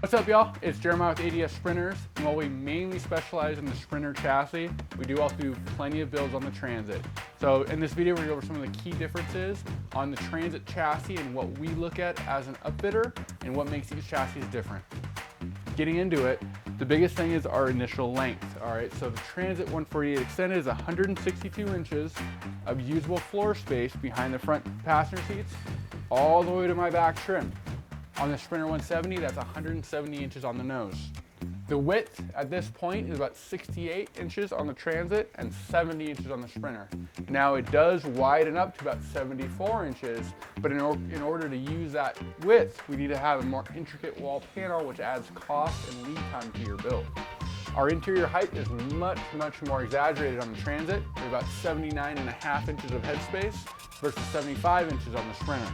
What's up, y'all? It's Jeremiah with ADS Sprinters, and while we mainly specialize in the Sprinter chassis, we do also do plenty of builds on the Transit. So in this video, we're going to go over some of the key differences on the Transit chassis and what we look at as an upfitter and what makes each chassis different. Getting into it, the biggest thing is our initial length. All right, so the Transit 148 Extended is 162 inches of usable floor space behind the front passenger seats, all the way to my back trim. On the Sprinter 170, that's 170 inches on the nose. The width at this point is about 68 inches on the Transit and 70 inches on the Sprinter. Now it does widen up to about 74 inches, but in order to use that width, we need to have a more intricate wall panel, which adds cost and lead time to your build. Our interior height is much more exaggerated on the Transit. We have about 79.5 inches of headspace versus 75 inches on the Sprinter.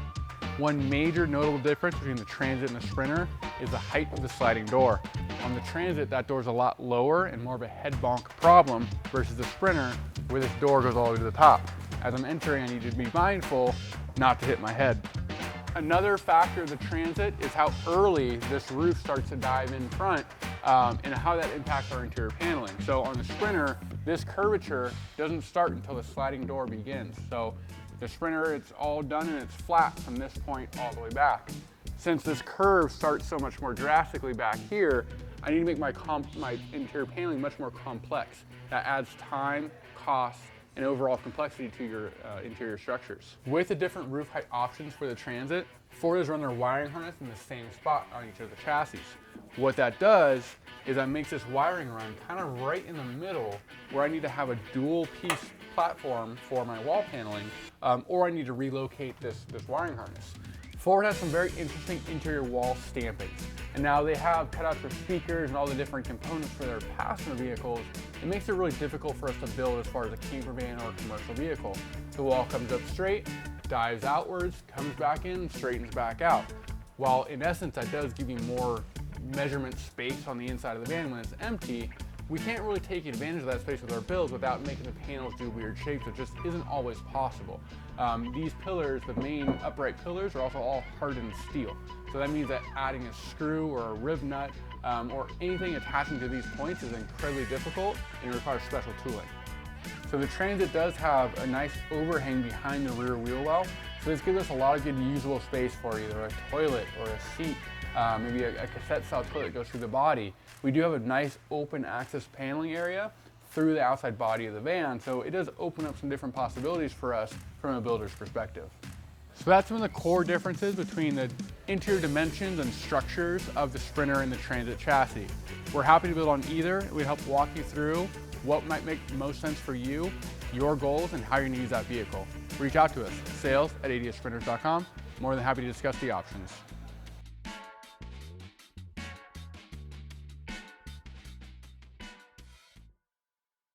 One major notable difference between the Transit and the Sprinter is the height of the sliding door. On the Transit, that door is a lot lower and more of a head bonk problem versus the Sprinter, where this door goes all the way to the top. As I'm entering, I need to be mindful not to hit my head. Another factor of the Transit is how early this roof starts to dive in front and how that impacts our interior paneling. So on the Sprinter, this curvature doesn't start until the sliding door begins. So the Sprinter, it's all done and it's flat from this point all the way back. Since this curve starts so much more drastically back here, I need to make my interior paneling much more complex. That adds time, cost, and overall complexity to your interior structures. With the different roof height options for the Transit, Ford has run their wiring harness in the same spot on each of the chassis. What that does is that makes this wiring run kind of right in the middle where I need to have a dual piece platform for my wall paneling, or I need to relocate this wiring harness. Ford has some very interesting interior wall stampings, and now they have cutouts for speakers and all the different components for their passenger vehicles. It makes it really difficult for us to build as far as a campervan or a commercial vehicle. The wall comes up straight, dives outwards, comes back in, straightens back out. While in essence that does give you more measurement space on the inside of the van when it's empty, we can't really take advantage of that space with our builds without making the panels do weird shapes. It just isn't always possible. These pillars, the main upright pillars, are also all hardened steel. So that means that adding a screw or a rib nut or anything attaching to these points is incredibly difficult and requires special tooling. So the Transit does have a nice overhang behind the rear wheel well. So this gives us a lot of good usable space for either a toilet or a seat, maybe a cassette style toilet that goes through the body. We do have a nice open access paneling area through the outside body of the van, so it does open up some different possibilities for us from a builder's perspective. So that's some of the core differences between the interior dimensions and structures of the Sprinter and the Transit chassis. We're happy to build on either. We help walk you through what might make most sense for you, your goals, and how you're gonna use that vehicle. Reach out to us, sales@adssprinters.com. More than happy to discuss the options.